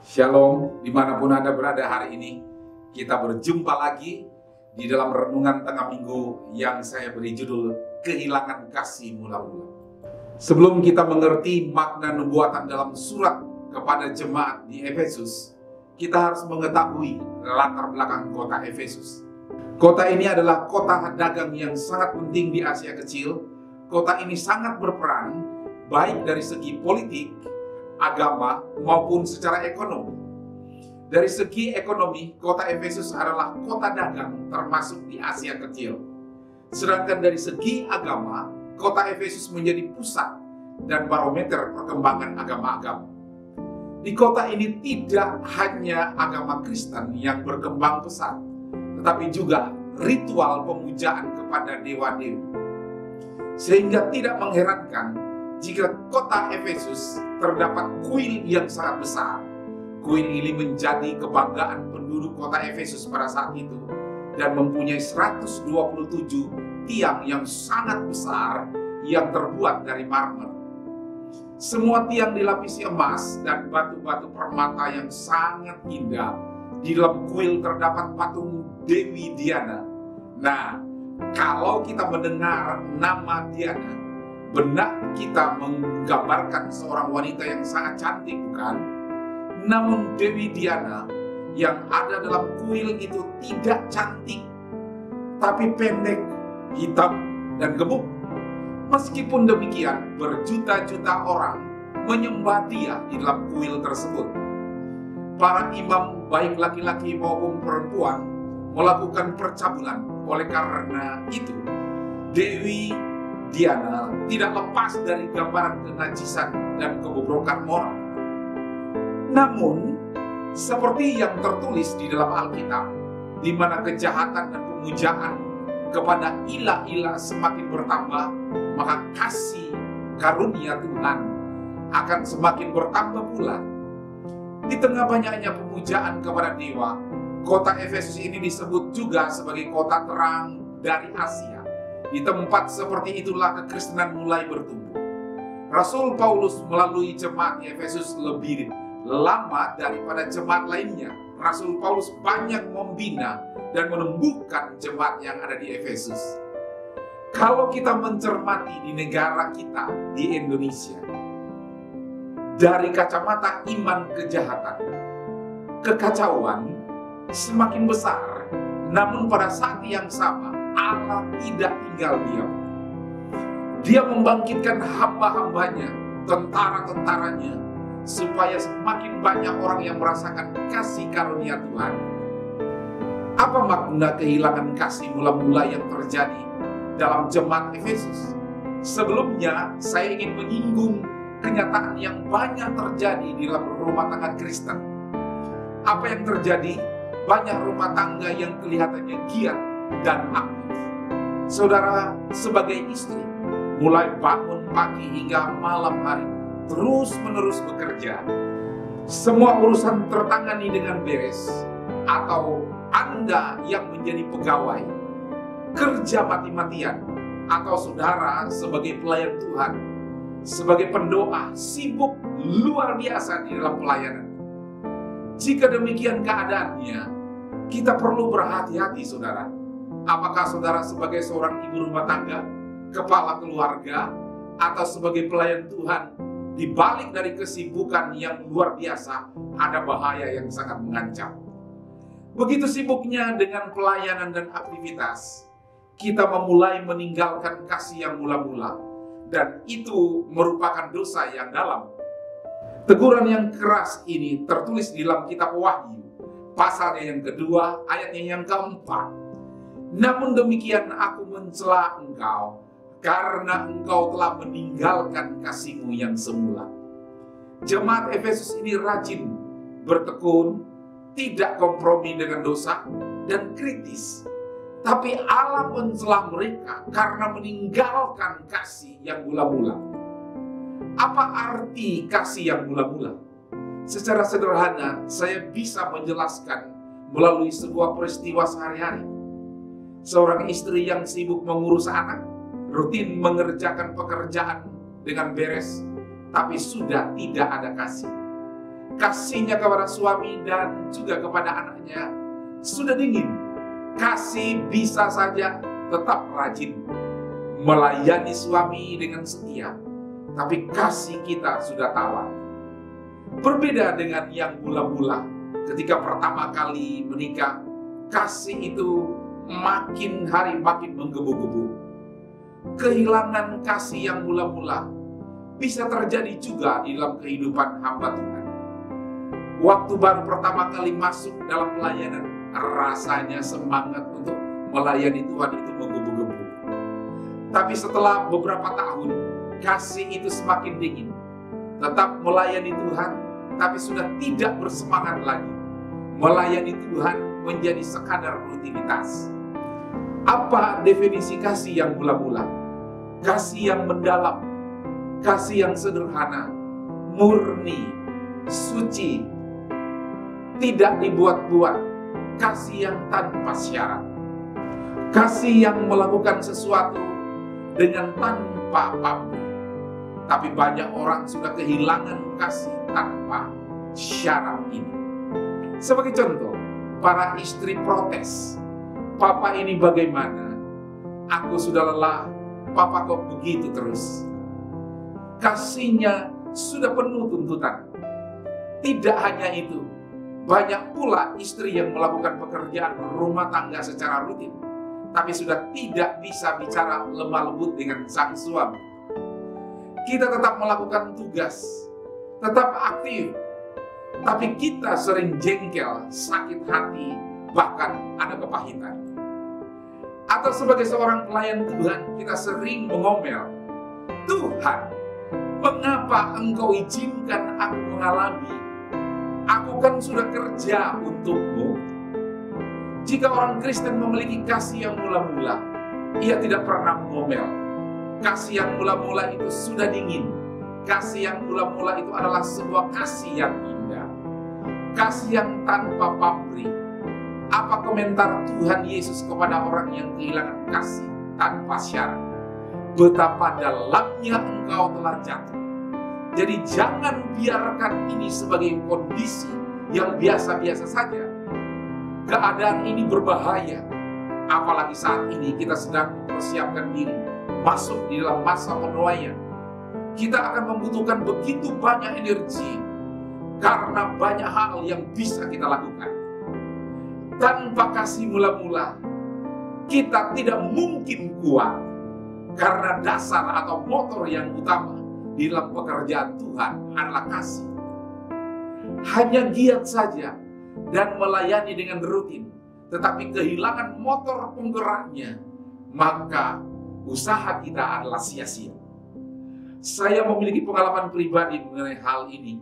Shalom, dimanapun Anda berada hari ini, kita berjumpa lagi di dalam renungan tengah minggu yang saya beri judul Kehilangan Kasih Mula-Mula. Sebelum kita mengerti makna nubuatan dalam surat kepada jemaat di Efesus, kita harus mengetahui latar belakang kota Efesus. Kota ini adalah kota dagang yang sangat penting di Asia Kecil. Kota ini sangat berperan baik dari segi politik, agama, maupun secara ekonomi. Dari segi ekonomi, kota Efesus adalah kota dagang termasuk di Asia Kecil. Sedangkan dari segi agama, kota Efesus menjadi pusat dan barometer perkembangan agama-agama. Di kota ini tidak hanya agama Kristen yang berkembang pesat, tetapi juga ritual pemujaan kepada dewa-dewi. Sehingga tidak mengherankan jika kota Efesus terdapat kuil yang sangat besar. Kuil ini menjadi kebanggaan penduduk kota Efesus pada saat itu dan mempunyai 127 tiang yang sangat besar yang terbuat dari marmer. Semua tiang dilapisi emas dan batu-batu permata yang sangat indah. Di dalam kuil terdapat patung Dewi Diana. Nah, kalau kita mendengar nama Diana, benak kita menggambarkan seorang wanita yang sangat cantik, bukan? Namun Dewi Diana yang ada dalam kuil itu tidak cantik, tapi pendek, hitam, dan gemuk. Meskipun demikian, berjuta-juta orang menyembah dia di dalam kuil tersebut. Para imam, baik laki-laki maupun perempuan, melakukan percabulan. Oleh karena itu, Dewi Diana tidak lepas dari gambaran kenajisan dan kebobrokan moral. Namun, seperti yang tertulis di dalam Alkitab, di mana kejahatan dan pemujaan kepada ilah-ilah semakin bertambah, maka kasih karunia Tuhan akan semakin bertambah pula. Di tengah banyaknya pemujaan kepada dewa, kota Efesus ini disebut juga sebagai kota terang dari Asia. Di tempat seperti itulah kekristenan mulai bertumbuh. Rasul Paulus melalui jemaat di Efesus lebih lama daripada jemaat lainnya. Rasul Paulus banyak membina dan menumbuhkan jemaat yang ada di Efesus. Kalau kita mencermati di negara kita, di Indonesia, dari kacamata iman kejahatan, kekacauan semakin besar, namun pada saat yang sama Allah tidak tinggal diam. Dia membangkitkan hamba-hambanya, tentara-tentaranya, supaya semakin banyak orang yang merasakan kasih karunia Tuhan. Apa makna kehilangan kasih mula-mula yang terjadi dalam jemaat Efesus? Sebelumnya, saya ingin menyinggung kenyataan yang banyak terjadi di dalam rumah tangga Kristen. Apa yang terjadi? Banyak rumah tangga yang kelihatannya giat dan aktif. Saudara, sebagai istri, mulai bangun pagi hingga malam hari, terus-menerus bekerja. Semua urusan tertangani dengan beres. Atau Anda yang menjadi pegawai, kerja mati-matian. Atau saudara sebagai pelayan Tuhan, sebagai pendoa, sibuk luar biasa di dalam pelayanan. Jika demikian keadaannya, kita perlu berhati-hati, saudara. Apakah saudara sebagai seorang ibu rumah tangga, kepala keluarga, atau sebagai pelayan Tuhan, di balik dari kesibukan yang luar biasa, ada bahaya yang sangat mengancam. Begitu sibuknya dengan pelayanan dan aktivitas, kita memulai meninggalkan kasih yang mula-mula, dan itu merupakan dosa yang dalam. Teguran yang keras ini tertulis di dalam kitab Wahyu, pasalnya yang kedua, ayatnya yang keempat. Namun demikian aku mencela engkau, karena engkau telah meninggalkan kasihmu yang semula. Jemaat Efesus ini rajin, bertekun, tidak kompromi dengan dosa, dan kritis. Tapi Allah mencela mereka karena meninggalkan kasih yang mula-mula. Apa arti kasih yang mula-mula? Secara sederhana, saya bisa menjelaskan melalui sebuah peristiwa sehari-hari. Seorang istri yang sibuk mengurus anak, rutin mengerjakan pekerjaan dengan beres, tapi sudah tidak ada kasih. kasihnya kepada suami dan juga kepada anaknya sudah dingin. Kasih bisa saja tetap rajin melayani suami dengan setia, tapi kasih kita sudah tawar. Berbeda dengan yang mula-mula, ketika pertama kali menikah, kasih itu makin hari makin menggebu-gebu. Kehilangan kasih yang mula-mula bisa terjadi juga di dalam kehidupan hamba Tuhan. Waktu baru pertama kali masuk dalam pelayanan, rasanya semangat untuk melayani Tuhan itu menggebu-gebu. Tapi setelah beberapa tahun, kasih itu semakin dingin. Tetap melayani Tuhan, tapi sudah tidak bersemangat lagi. Melayani Tuhan menjadi sekadar rutinitas. Apa definisi kasih yang mula-mula? Kasih yang mendalam, kasih yang sederhana, murni, suci, tidak dibuat-buat, kasih yang tanpa syarat, kasih yang melakukan sesuatu dengan tanpa pamrih. Tapi banyak orang sudah kehilangan kasih tanpa syarat ini. Sebagai contoh, para istri protes, "Papa ini bagaimana? Aku sudah lelah, Papa kok begitu terus?" Kasihnya sudah penuh tuntutan. Tidak hanya itu, banyak pula istri yang melakukan pekerjaan rumah tangga secara rutin, tapi sudah tidak bisa bicara lemah lembut dengan sang suami. Kita tetap melakukan tugas, tetap aktif, tapi kita sering jengkel, sakit hati, bahkan ada kepahitan. Atau sebagai seorang pelayan Tuhan, kita sering mengomel, "Tuhan, mengapa Engkau izinkan aku mengalami? Aku kan sudah kerja untukmu." Jika orang Kristen memiliki kasih yang mula-mula, ia tidak pernah mengomel. Kasih yang mula-mula itu sudah dingin. Kasih yang mula-mula itu adalah sebuah kasih yang indah, kasih yang tanpa pamrih. Apa komentar Tuhan Yesus kepada orang yang kehilangan kasih tanpa syarat? Betapa dalamnya engkau telah jatuh. Jadi jangan biarkan ini sebagai kondisi yang biasa-biasa saja. Keadaan ini berbahaya, apalagi saat ini kita sedang mempersiapkan diri masuk di dalam masa penuaian. Kita akan membutuhkan begitu banyak energi karena banyak hal yang bisa kita lakukan. Tanpa kasih mula-mula, kita tidak mungkin kuat, karena dasar atau motor yang utama di dalam pekerjaan Tuhan adalah kasih. Hanya giat saja dan melayani dengan rutin, tetapi kehilangan motor penggeraknya, maka usaha kita adalah sia-sia. Saya memiliki pengalaman pribadi mengenai hal ini,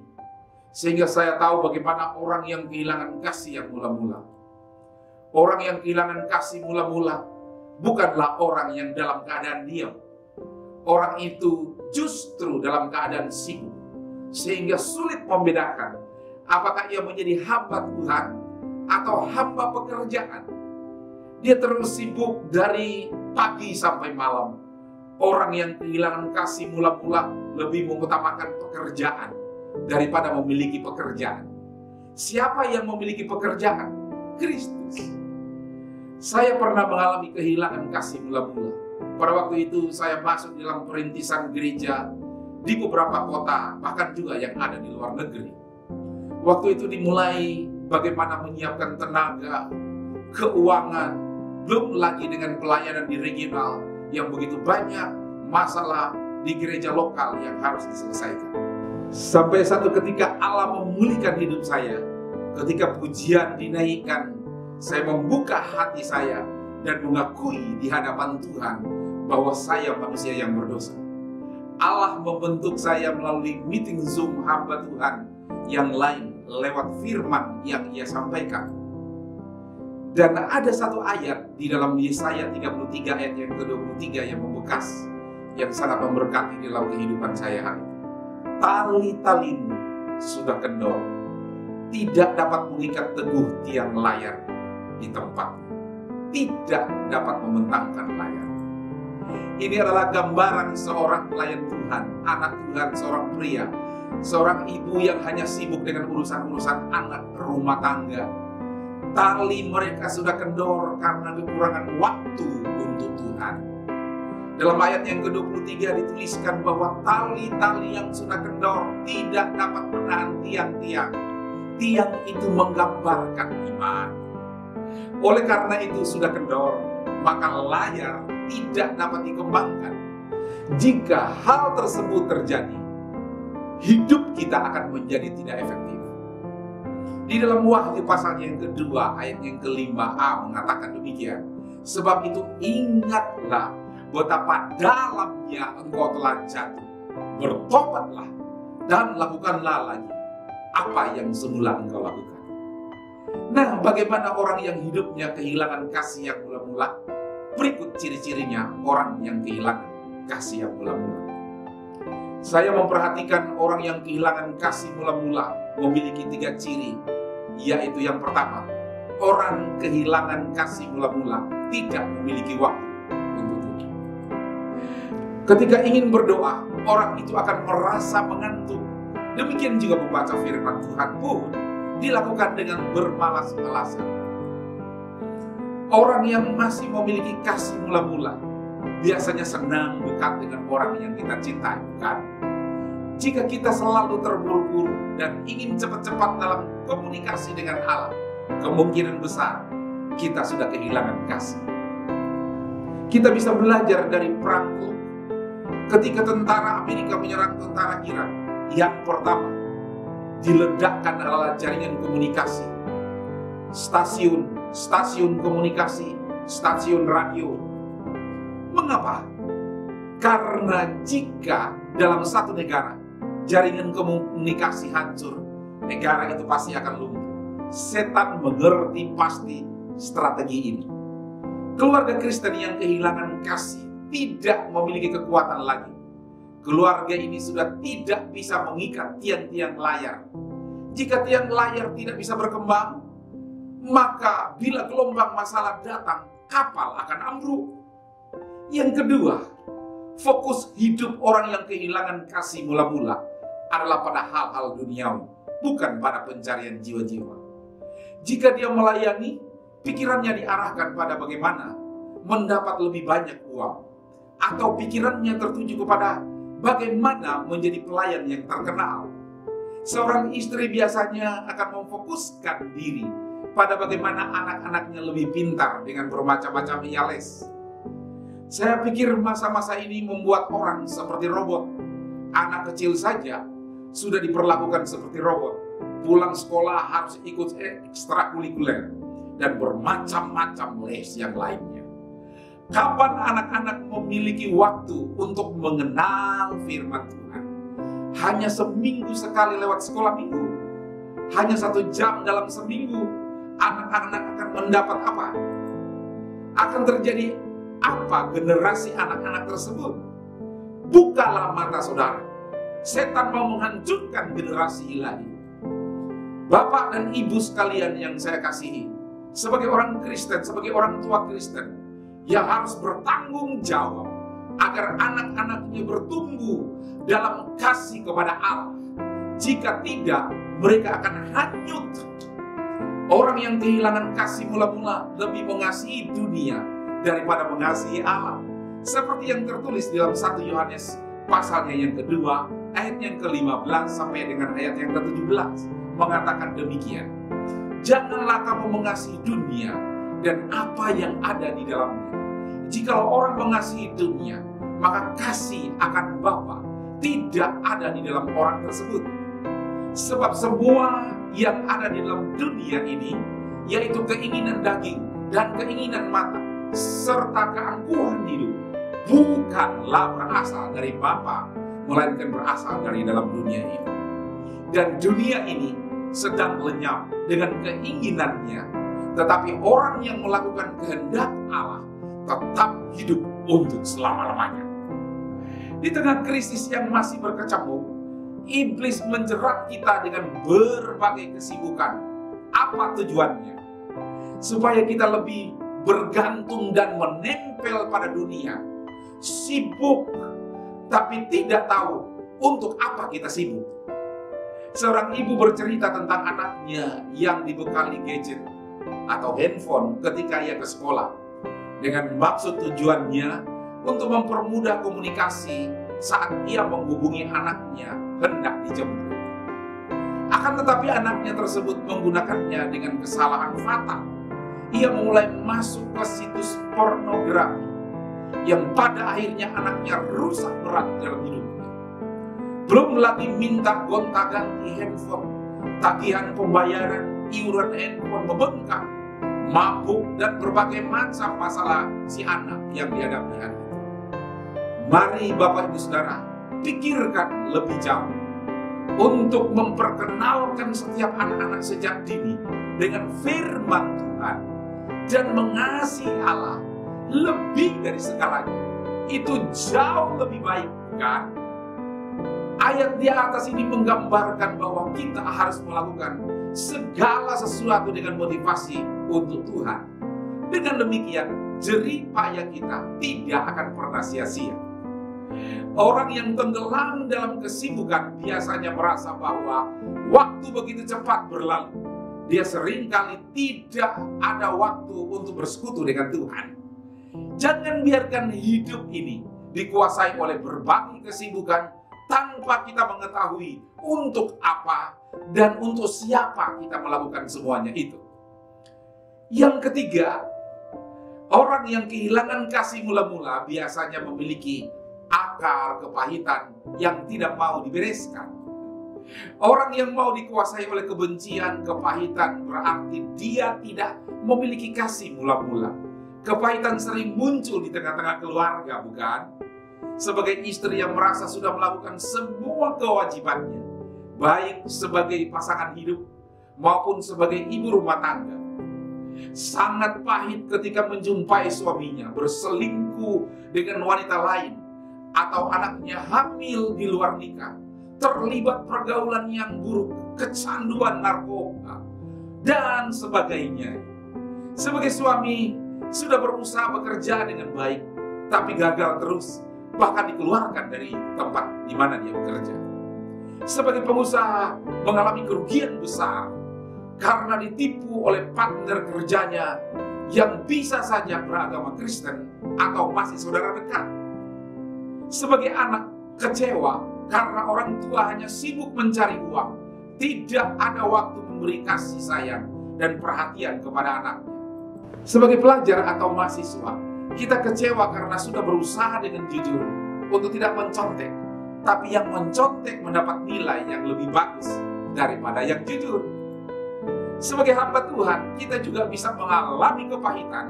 sehingga saya tahu bagaimana orang yang kehilangan kasih yang mula-mula. Orang yang kehilangan kasih mula-mula bukanlah orang yang dalam keadaan diam. Orang itu justru dalam keadaan sibuk, sehingga sulit membedakan apakah ia menjadi hamba Tuhan atau hamba pekerjaan. Dia terus sibuk dari pagi sampai malam. Orang yang kehilangan kasih mula-mula lebih mengutamakan pekerjaan daripada memiliki pekerjaan. Siapa yang memiliki pekerjaan? Kristus. Saya pernah mengalami kehilangan kasih mula-mula. Pada waktu itu saya masuk dalam perintisan gereja di beberapa kota, bahkan juga yang ada di luar negeri. Waktu itu dimulai bagaimana menyiapkan tenaga, keuangan, belum lagi dengan pelayanan di regional yang begitu banyak masalah di gereja lokal yang harus diselesaikan. Sampai satu ketika Allah memulihkan hidup saya. Ketika pujian dinaikkan, saya membuka hati saya dan mengakui di hadapan Tuhan bahwa saya manusia yang berdosa. Allah membentuk saya melalui meeting Zoom hamba Tuhan yang lain lewat firman yang ia sampaikan. Dan ada satu ayat di dalam Yesaya 33 ayat yang ke-23 yang membekas, yang sangat memberkati di dalam kehidupan saya hari ini. Tali-talimu sudah kendor, tidak dapat mengikat teguh tiang layar di tempat, tidak dapat membentangkan layar. Ini adalah gambaran seorang pelayan Tuhan, anak Tuhan, seorang pria Seorang ibu yang hanya sibuk dengan urusan-urusan anak rumah tangga. Tali mereka sudah kendor karena kekurangan waktu untuk Tuhan. Dalam ayat yang ke-23 dituliskan bahwa tali-tali yang sudah kendor tidak dapat menahan tiang-tiang. Tiang itu menggambarkan iman. Oleh karena itu sudah kendor, maka layar tidak dapat dikembangkan. Jika hal tersebut terjadi, hidup kita akan menjadi tidak efektif. Di dalam Wahyu pasal yang kedua, ayat yang ke-5a mengatakan demikian. Sebab itu ingatlah betapa dalamnya engkau telah jatuh. Bertobatlah dan lakukanlah lagi apa yang semula engkau lakukan. Nah, bagaimana orang yang hidupnya kehilangan kasih yang mula-mula? Berikut ciri-cirinya orang yang kehilangan kasih yang mula-mula. Saya memperhatikan orang yang kehilangan kasih mula-mula memiliki 3 ciri, yaitu yang pertama, orang kehilangan kasih mula-mula tidak memiliki waktu untuk Tuhan. Ketika ingin berdoa, orang itu akan merasa mengantuk. Demikian juga membaca firman Tuhan pun dilakukan dengan bermalas-malasan. Orang yang masih memiliki kasih mula-mula biasanya senang dekat dengan orang yang kita cintai, bukan? Jika kita selalu terburu-buru dan ingin cepat-cepat dalam komunikasi dengan Allah, kemungkinan besar kita sudah kehilangan kasih. Kita bisa belajar dari perang Teluk. Ketika tentara Amerika menyerang tentara Irak, yang pertama diledakkan adalah jaringan komunikasi, stasiun komunikasi, stasiun radio. Mengapa? Karena jika dalam satu negara jaringan komunikasi hancur, negara itu pasti akan lumpuh. Setan mengerti pasti strategi ini. Keluarga Kristen yang kehilangan kasih tidak memiliki kekuatan lagi. Keluarga ini sudah tidak bisa mengikat tiang-tiang layar. Jika tiang layar tidak bisa berkembang, maka bila gelombang masalah datang, kapal akan ambruk. Yang kedua, fokus hidup orang yang kehilangan kasih mula-mula adalah pada hal-hal duniawi, bukan pada pencarian jiwa-jiwa. Jika dia melayani, pikirannya diarahkan pada bagaimana mendapat lebih banyak uang, atau pikirannya tertuju kepada bagaimana menjadi pelayan yang terkenal. Seorang istri biasanya akan memfokuskan diri pada bagaimana anak-anaknya lebih pintar dengan bermacam-macam les. Saya pikir masa-masa ini membuat orang seperti robot. Anak kecil saja sudah diperlakukan seperti robot. Pulang sekolah harus ikut ekstrakurikuler dan bermacam-macam les yang lainnya. Kapan anak-anak memiliki waktu untuk mengenal firman Tuhan? Hanya seminggu sekali lewat sekolah minggu. Hanya 1 jam dalam seminggu. Anak-anak akan mendapat apa? Akan terjadi apa generasi anak-anak tersebut? Bukalah mata saudara. Setan mau menghancurkan generasi ilahi. Bapak dan ibu sekalian yang saya kasihi, sebagai orang Kristen, sebagai orang tua Kristen, yang harus bertanggung jawab agar anak-anaknya bertumbuh dalam kasih kepada Allah. Jika tidak, mereka akan hanyut. Orang yang kehilangan kasih mula-mula lebih mengasihi dunia daripada mengasihi Allah. Seperti yang tertulis dalam 1 Yohanes pasalnya yang kedua, ayat yang ke-15 sampai dengan ayat yang ke-17 mengatakan demikian. Janganlah kamu mengasihi dunia dan apa yang ada di dalamnya. Jikalau orang mengasihi dunia, maka kasih akan Bapa tidak ada di dalam orang tersebut. Sebab semua yang ada di dalam dunia ini, yaitu keinginan daging dan keinginan mata, serta keangkuhan hidup, bukanlah berasal dari Bapa, melainkan berasal dari dalam dunia ini. Dan dunia ini sedang lenyap dengan keinginannya, tetapi orang yang melakukan kehendak Allah tetap hidup untuk selama-lamanya. Di tengah krisis yang masih berkecamuk, iblis menjerat kita dengan berbagai kesibukan. Apa tujuannya? Supaya kita lebih bergantung dan menempel pada dunia. Sibuk, tapi tidak tahu untuk apa kita sibuk. Seorang ibu bercerita tentang anaknya yang dibekali gadget atau handphone ketika ia ke sekolah, dengan maksud tujuannya untuk mempermudah komunikasi saat ia menghubungi anaknya hendak dijemput. Akan tetapi anaknya tersebut menggunakannya dengan kesalahan fatal. Ia mulai masuk ke situs pornografi yang pada akhirnya anaknya rusak berat dalam hidupnya. Belum lagi minta gonta-ganti handphone, tagihan pembayaran iuran handphone membengkak, mabuk, dan berbagai macam masalah si anak yang dihadapi hari itu. Mari Bapak Ibu Saudara pikirkan lebih jauh untuk memperkenalkan setiap anak-anak sejak dini dengan firman Tuhan dan mengasihi Allah lebih dari segalanya. Itu jauh lebih baik, kan? Ayat di atas ini menggambarkan bahwa kita harus melakukan segala sesuatu dengan motivasi untuk Tuhan. Dengan demikian, jerih payah kita tidak akan pernah sia-sia. Orang yang tenggelam dalam kesibukan biasanya merasa bahwa waktu begitu cepat berlalu. Dia seringkali tidak ada waktu untuk bersekutu dengan Tuhan. Jangan biarkan hidup ini dikuasai oleh berbagai kesibukan tanpa kita mengetahui untuk apa dan untuk siapa kita melakukan semuanya itu. Yang ketiga, orang yang kehilangan kasih mula-mula biasanya memiliki akar kepahitan yang tidak mau dibereskan. Orang yang mau dikuasai oleh kebencian, kepahitan berarti dia tidak memiliki kasih mula-mula. Kepahitan sering muncul di tengah-tengah keluarga, bukan? Sebagai istri yang merasa sudah melakukan semua kewajibannya, baik sebagai pasangan hidup maupun sebagai ibu rumah tangga, sangat pahit ketika menjumpai suaminya berselingkuh dengan wanita lain, atau anaknya hamil di luar nikah, terlibat pergaulan yang buruk, kecanduan narkoba, dan sebagainya. Sebagai suami, sudah berusaha bekerja dengan baik, tapi gagal terus, bahkan dikeluarkan dari tempat di mana dia bekerja. Sebagai pengusaha, mengalami kerugian besar karena ditipu oleh partner kerjanya yang bisa saja beragama Kristen atau masih saudara dekat. Sebagai anak, kecewa karena orang tua hanya sibuk mencari uang, tidak ada waktu memberi kasih sayang dan perhatian kepada anaknya. Sebagai pelajar atau mahasiswa, kita kecewa karena sudah berusaha dengan jujur untuk tidak mencontek, tapi yang mencontek mendapat nilai yang lebih bagus daripada yang jujur. Sebagai hamba Tuhan, kita juga bisa mengalami kepahitan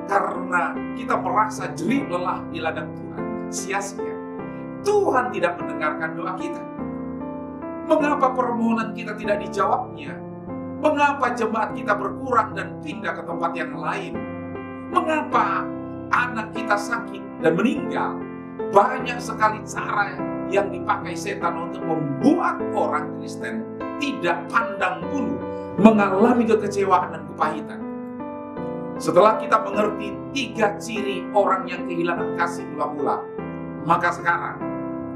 karena kita merasa jerih lelah di ladang Tuhan. Sia-sia. Tuhan tidak mendengarkan doa kita. Mengapa permohonan kita tidak dijawabnya? Mengapa jemaat kita berkurang dan pindah ke tempat yang lain? Mengapa anak kita sakit dan meninggal? Banyak sekali cara yang dipakai setan untuk membuat orang Kristen tidak pandang bulu, mengalami kekecewaan dan kepahitan. Setelah kita mengerti 3 ciri orang yang kehilangan kasih mula-mula, maka sekarang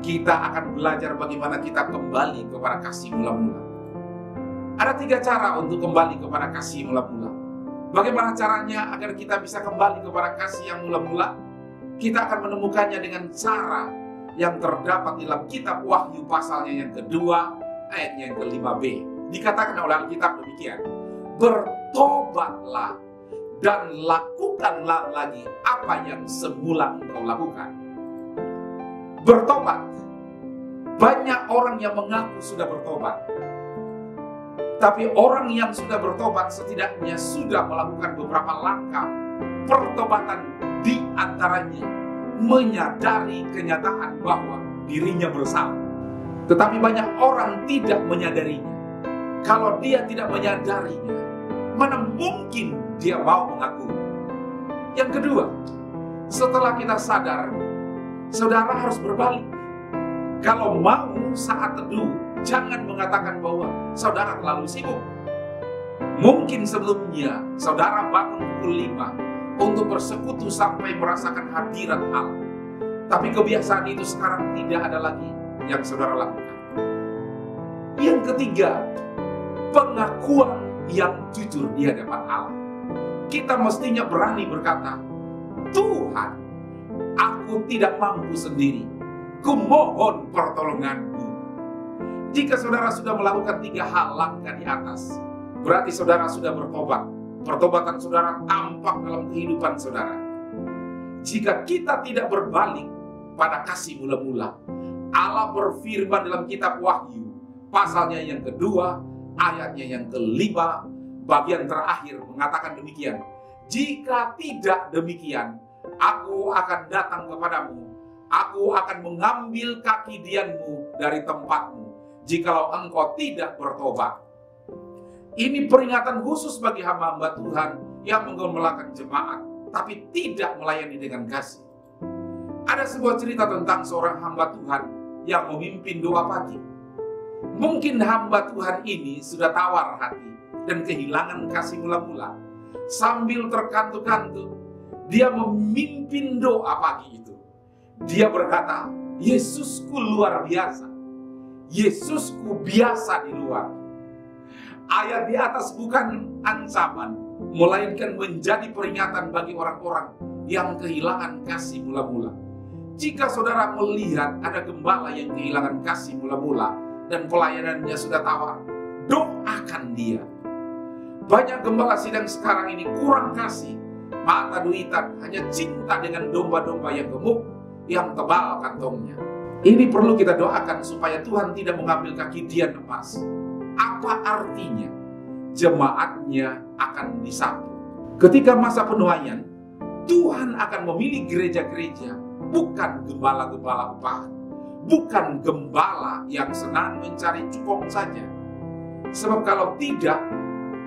kita akan belajar bagaimana kita kembali kepada kasih mula-mula. Ada 3 cara untuk kembali kepada kasih mula-mula. Bagaimana caranya agar kita bisa kembali kepada kasih yang mula-mula? Kita akan menemukannya dengan cara yang terdapat dalam kitab Wahyu pasalnya yang kedua, ayatnya yang ke-5b. Dikatakan oleh Alkitab demikian, bertobatlah dan lakukanlah lagi apa yang semula engkau lakukan. Bertobat. Banyak orang yang mengaku sudah bertobat, tapi orang yang sudah bertobat setidaknya sudah melakukan beberapa langkah pertobatan, di antaranya menyadari kenyataan bahwa dirinya bersalah. Tetapi banyak orang tidak menyadarinya. Kalau dia tidak menyadarinya, mana mungkin dia mau mengaku. Yang kedua, setelah kita sadar, saudara harus berbalik. Kalau mau saat teduh, jangan mengatakan bahwa saudara terlalu sibuk. Mungkin sebelumnya saudara bangun pukul 5 untuk bersekutu sampai merasakan hadirat Allah. Tapi kebiasaan itu sekarang tidak ada lagi yang saudara lakukan. Yang Yang ketiga, pengakuan yang jujur di hadapan Allah. Kita mestinya berani berkata, Tuhan, aku tidak mampu sendiri. Kumohon pertolongan-Mu. Jika saudara sudah melakukan 3 hal langkah di atas, berarti saudara sudah bertobat. Pertobatan saudara tampak dalam kehidupan saudara. Jika kita tidak berbalik pada kasih mula-mula, Allah berfirman dalam kitab Wahyu, pasalnya yang kedua, ayatnya yang kelima, bagian terakhir mengatakan demikian. Jika tidak demikian, aku akan datang kepadamu, aku akan mengambil kaki dianmu dari tempatmu, jikalau engkau tidak bertobat. Ini peringatan khusus bagi hamba-hamba Tuhan yang menggembalakan jemaat, tapi tidak melayani dengan kasih. Ada sebuah cerita tentang seorang hamba Tuhan yang memimpin doa pagi. Mungkin hamba Tuhan ini sudah tawar hati dan kehilangan kasih mula-mula. Sambil terkantuk-kantuk, dia memimpin doa pagi itu. Dia berkata, Yesusku luar biasa. Yesusku biasa di luar. Ayat di atas bukan ancaman, melainkan menjadi peringatan bagi orang-orang yang kehilangan kasih mula-mula. Jika saudara melihat ada gembala yang kehilangan kasih mula-mula dan pelayanannya sudah tawar, doakan dia. Banyak gembala sidang sekarang ini kurang kasih, mata duitan, hanya cinta dengan domba-domba yang gemuk, yang tebal kantongnya. Ini perlu kita doakan supaya Tuhan tidak mengambil kaki dia emas. Apa artinya? Jemaatnya akan disapu. Ketika masa penuaian, Tuhan akan memilih gereja-gereja, bukan gembala-gembala upahan, bukan gembala yang senang mencari cukong saja. Sebab kalau tidak,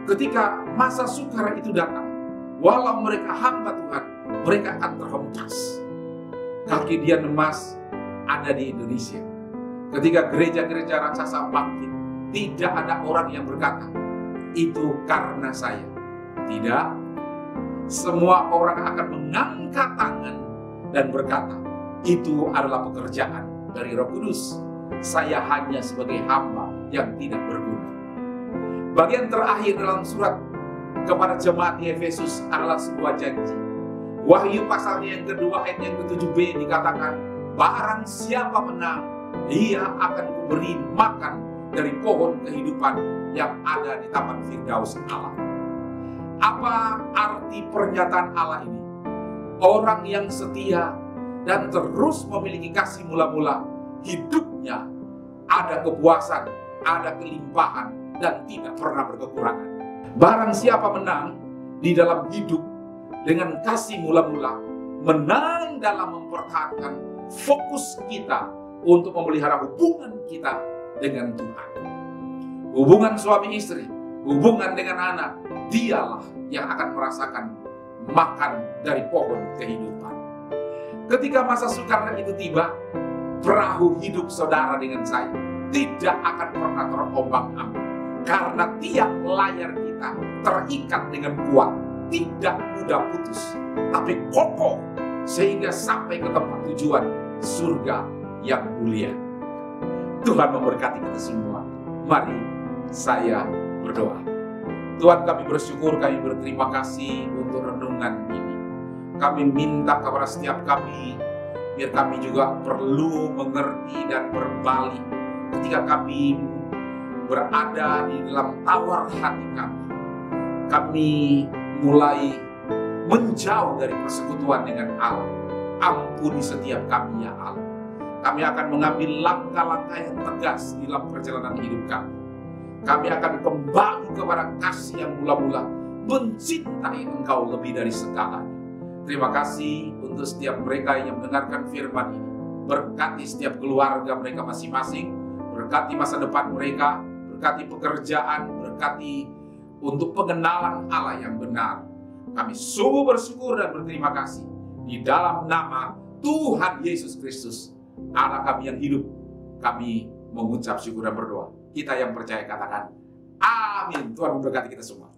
ketika masa sukar itu datang, walau mereka hamba Tuhan, mereka akan terhempas. Kaki dia emas ada di Indonesia. Ketika gereja-gereja raksasa bangkit, tidak ada orang yang berkata, itu karena saya. Tidak. Semua orang akan mengangkat tangan dan berkata, itu adalah pekerjaan dari Roh Kudus. Saya hanya sebagai hamba yang tidak berguna. Bagian terakhir dalam surat kepada jemaat di Efesus adalah sebuah janji. Wahyu pasalnya yang kedua ayat yang ke-7b dikatakan, barang siapa menang, ia akan kuberi makan dari pohon kehidupan yang ada di Taman Firdaus Allah. Apa arti pernyataan Allah ini? Orang yang setia dan terus memiliki kasih mula-mula, hidupnya ada kepuasan, ada kelimpahan, dan tidak pernah berkekurangan. Barang siapa menang di dalam hidup dengan kasih mula-mula, menang dalam mempertahankan fokus kita untuk memelihara hubungan kita dengan Tuhan. Hubungan suami istri, hubungan dengan anak, dialah yang akan merasakan makan dari pohon kehidupan. Ketika masa sukar itu tiba, perahu hidup saudara dengan saya tidak akan pernah terombang-ambing, karena tiap layar kita terikat dengan kuat, tidak mudah putus, tapi kokoh sehingga sampai ke tempat tujuan surga yang mulia. Tuhan memberkati kita semua. Mari saya berdoa. Tuhan, kami bersyukur, kami berterima kasih untuk renungan ini. Kami minta kepada setiap kami, biar kami juga perlu mengerti dan berbalik ketika kami berada di dalam tawar hati kami. Kami mulai menjauh dari persekutuan dengan Allah. Ampuni setiap kami ya Allah. Kami akan mengambil langkah-langkah yang tegas di dalam perjalanan hidup kami. Kami akan kembali kepada kasih yang mula-mula, mencintai Engkau lebih dari segalanya. Terima kasih untuk setiap mereka yang mendengarkan firman ini. Berkati setiap keluarga mereka masing-masing, berkati masa depan mereka, berkati pekerjaan, berkati untuk pengenalan Allah yang benar. Kami sungguh bersyukur dan berterima kasih. Di dalam nama Tuhan Yesus Kristus, Allah kami yang hidup, kami mengucap syukur dan berdoa. Kita yang percaya katakan, amin. Tuhan memberkati kita semua.